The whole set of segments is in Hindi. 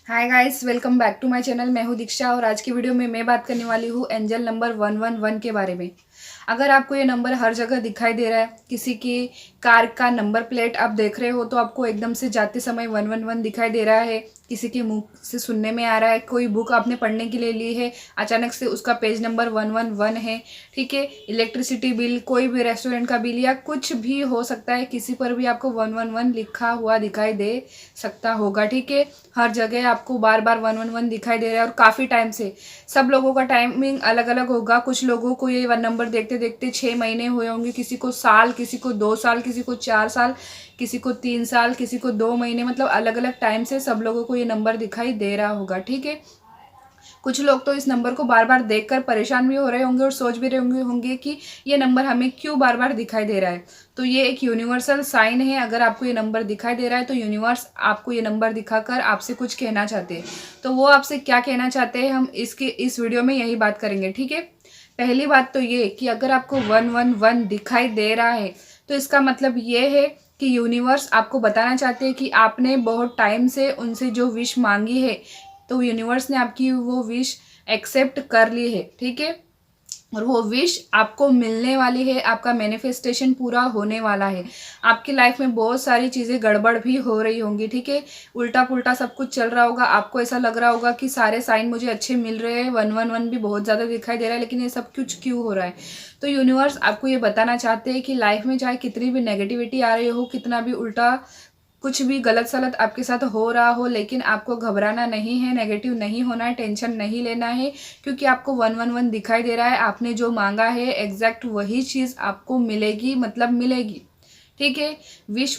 Hi guys, welcome back to my channel. मैं हूँ दीक्षा और आज की वीडियो में मैं बात करने वाली हूँ एंजल नंबर 111 के बारे में। अगर आपको ये नंबर हर जगह दिखाई दे रहा है, किसी की कार का नंबर प्लेट आप देख रहे हो तो आपको एकदम से जाते समय 111 दिखाई दे रहा है, किसी के मुंह से सुनने में आ रहा है, कोई बुक आपने पढ़ने के लिए ली है, अचानक से उसका पेज नंबर 111 है, ठीक है। इलेक्ट्रिसिटी बिल, कोई भी रेस्टोरेंट का बिल या कुछ भी हो सकता है, किसी पर भी आपको 111 लिखा हुआ दिखाई दे सकता होगा, ठीक है। हर जगह आपको बार बार 111 दिखाई दे रहा है और काफ़ी टाइम से। सब लोगों का टाइमिंग अलग अलग होगा। कुछ लोगों को ये वन नंबर देखते देखते 6 महीने हुए होंगे, किसी को साल, किसी को 2 साल, किसी को 4 साल, किसी को 3 साल, किसी को 2 महीने, मतलब अलग अलग टाइम से सब लोगों को ये नंबर दिखाई दे रहा होगा, ठीक है। कुछ लोग तो इस नंबर को बार बार देखकर परेशान भी हो रहे होंगे और सोच भी रहे होंगे कि ये नंबर हमें क्यों बार बार दिखाई दे रहा है। तो ये एक यूनिवर्सल साइन है। अगर आपको ये नंबर दिखाई दे रहा है तो यूनिवर्स आपको ये नंबर दिखाकर आपसे कुछ कहना चाहते हैं। तो वो आपसे क्या कहना चाहते हैं, हम इस वीडियो में यही बात करेंगे, ठीक है। पहली बात तो ये कि अगर आपको 111 दिखाई दे रहा है तो इसका मतलब ये है कि यूनिवर्स आपको बताना चाहते हैं कि आपने बहुत टाइम से उनसे जो विश मांगी है, तो यूनिवर्स ने आपकी वो विश एक्सेप्ट कर ली है, ठीक है। और वो विश आपको मिलने वाली है, आपका मैनिफेस्टेशन पूरा होने वाला है। आपकी लाइफ में बहुत सारी चीज़ें गड़बड़ भी हो रही होंगी, ठीक है। उल्टा पुल्टा सब कुछ चल रहा होगा, आपको ऐसा लग रहा होगा कि सारे साइन मुझे अच्छे मिल रहे हैं, 111 भी बहुत ज़्यादा दिखाई दे रहा है, लेकिन ये सब कुछ क्यों हो रहा है। तो यूनिवर्स आपको ये बताना चाहते हैं कि लाइफ में चाहे कितनी भी नेगेटिविटी आ रही हो, कितना भी उल्टा कुछ भी गलत सलत आपके साथ हो रहा हो, लेकिन आपको घबराना नहीं है, नेगेटिव नहीं होना है, टेंशन नहीं लेना है, क्योंकि आपको 111 दिखाई दे रहा है। आपने जो मांगा है एग्जैक्ट वही चीज़ आपको मिलेगी, मतलब मिलेगी, ठीक है।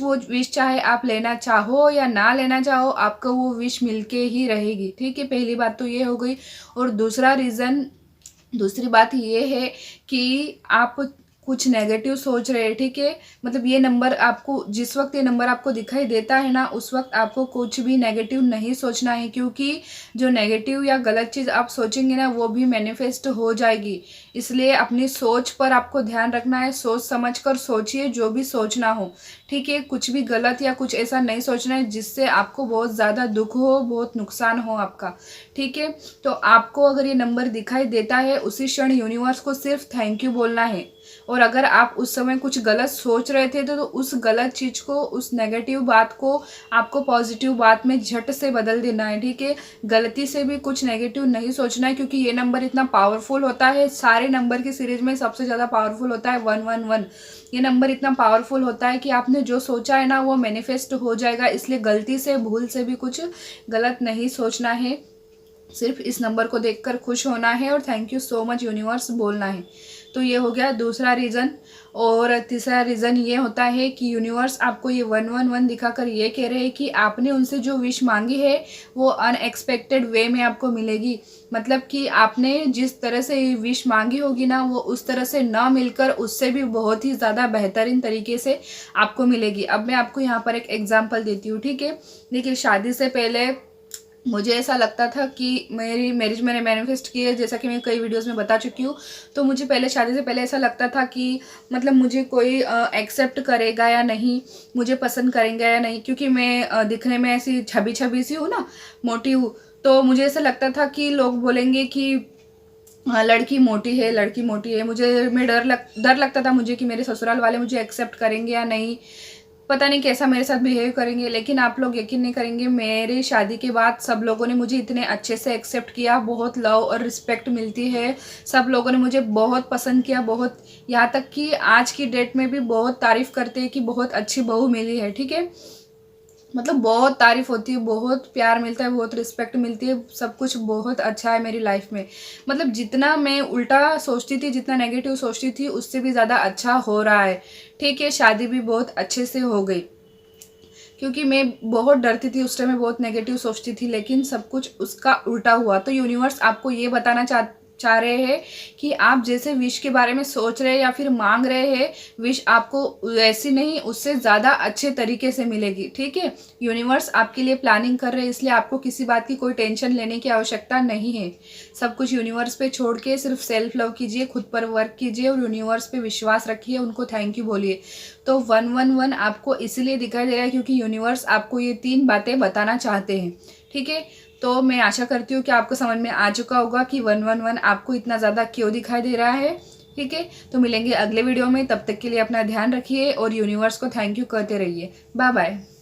वो विश चाहे आप लेना चाहो या ना लेना चाहो, आपको वो विश मिलके ही रहेगी, ठीक है। पहली बात तो ये हो गई। और दूसरी बात ये है कि आप कुछ नेगेटिव सोच रहे हैं, ठीक है। मतलब ये नंबर आपको, जिस वक्त ये नंबर आपको दिखाई देता है ना, उस वक्त आपको कुछ भी नेगेटिव नहीं सोचना है, क्योंकि जो नेगेटिव या गलत चीज़ आप सोचेंगे ना वो भी मैनिफेस्ट हो जाएगी। इसलिए अपनी सोच पर आपको ध्यान रखना है। सोच समझ कर सोचिए जो भी सोचना हो, ठीक है। कुछ भी गलत या कुछ ऐसा नहीं सोचना है जिससे आपको बहुत ज़्यादा दुख हो, बहुत नुकसान हो आपका, ठीक है। तो आपको अगर ये नंबर दिखाई देता है, उसी क्षण यूनिवर्स को सिर्फ थैंक यू बोलना है। और अगर आप उस समय कुछ गलत सोच रहे थे तो उस गलत चीज़ को, उस नेगेटिव बात को आपको पॉजिटिव बात में झट से बदल देना है, ठीक है। गलती से भी कुछ नेगेटिव नहीं सोचना है, क्योंकि ये नंबर इतना पावरफुल होता है। सारे नंबर की सीरीज में सबसे ज़्यादा पावरफुल होता है 111। ये नंबर इतना पावरफुल होता है कि आपने जो सोचा है ना वो मैनिफेस्ट हो जाएगा। इसलिए गलती से, भूल से भी कुछ गलत नहीं सोचना है। सिर्फ इस नंबर को देखकर खुश होना है और thank you so much universe बोलना है। तो ये हो गया दूसरा रीज़न। और तीसरा रीज़न ये होता है कि यूनिवर्स आपको ये 111 दिखाकर ये कह रहे हैं कि आपने उनसे जो विश मांगी है वो अनएक्सपेक्टेड वे में आपको मिलेगी। मतलब कि आपने जिस तरह से ये विश मांगी होगी ना, वो उस तरह से ना मिलकर उससे भी बहुत ही ज़्यादा बेहतरीन तरीके से आपको मिलेगी। अब मैं आपको यहाँ पर एक एग्जाम्पल देती हूँ, ठीक है। देखिए, शादी से पहले मुझे ऐसा लगता था कि मेरी मैरिज मैंने मैनिफेस्ट की है, जैसा कि मैं कई वीडियोस में बता चुकी हूँ। तो मुझे पहले, शादी से पहले ऐसा लगता था कि मतलब मुझे कोई एक्सेप्ट करेगा या नहीं, मुझे पसंद करेंगे या नहीं, क्योंकि मैं दिखने में ऐसी छबी छबी सी हूँ ना, मोटी हूँ। तो मुझे ऐसा लगता था कि लोग बोलेंगे कि हाँ, लड़की मोटी है, लड़की मोटी है। मैं डर लगता था मुझे कि मेरे ससुराल वाले मुझे एक्सेप्ट करेंगे या नहीं, पता नहीं कैसा मेरे साथ बिहेव करेंगे। लेकिन आप लोग यकीन नहीं करेंगे, मेरी शादी के बाद सब लोगों ने मुझे इतने अच्छे से एक्सेप्ट किया, बहुत लव और रिस्पेक्ट मिलती है। सब लोगों ने मुझे बहुत पसंद किया, बहुत, यहाँ तक कि आज की डेट में भी बहुत तारीफ़ करते हैं कि बहुत अच्छी बहू मिली है, ठीक है। मतलब बहुत तारीफ होती है, बहुत प्यार मिलता है, बहुत रिस्पेक्ट मिलती है, सब कुछ बहुत अच्छा है मेरी लाइफ में। मतलब जितना मैं उल्टा सोचती थी, जितना नेगेटिव सोचती थी, उससे भी ज़्यादा अच्छा हो रहा है, ठीक है। शादी भी बहुत अच्छे से हो गई, क्योंकि मैं बहुत डरती थी उस टाइम, मैं बहुत नेगेटिव सोचती थी, लेकिन सब कुछ उसका उल्टा हुआ। तो यूनिवर्स आपको ये बताना चाह रहे हैं कि आप जैसे विश के बारे में सोच रहे हैं या फिर मांग रहे हैं, विश आपको वैसी नहीं, उससे ज़्यादा अच्छे तरीके से मिलेगी, ठीक है। यूनिवर्स आपके लिए प्लानिंग कर रहे हैं, इसलिए आपको किसी बात की कोई टेंशन लेने की आवश्यकता नहीं है। सब कुछ यूनिवर्स पे छोड़ के सिर्फ सेल्फ लव कीजिए, खुद पर वर्क कीजिए और यूनिवर्स पे विश्वास रखिए, उनको थैंक यू बोलिए। तो 111 आपको इसलिए दिखाई दे रहा है क्योंकि यूनिवर्स आपको ये 3 बातें बताना चाहते हैं, ठीक है, तो मैं आशा करती हूँ कि आपको समझ में आ चुका होगा कि 111 आपको इतना ज़्यादा क्यों दिखाई दे रहा है। ठीक है, तो मिलेंगे अगले वीडियो में, तब तक के लिए अपना ध्यान रखिए और यूनिवर्स को थैंक यू करते रहिए। Bye bye.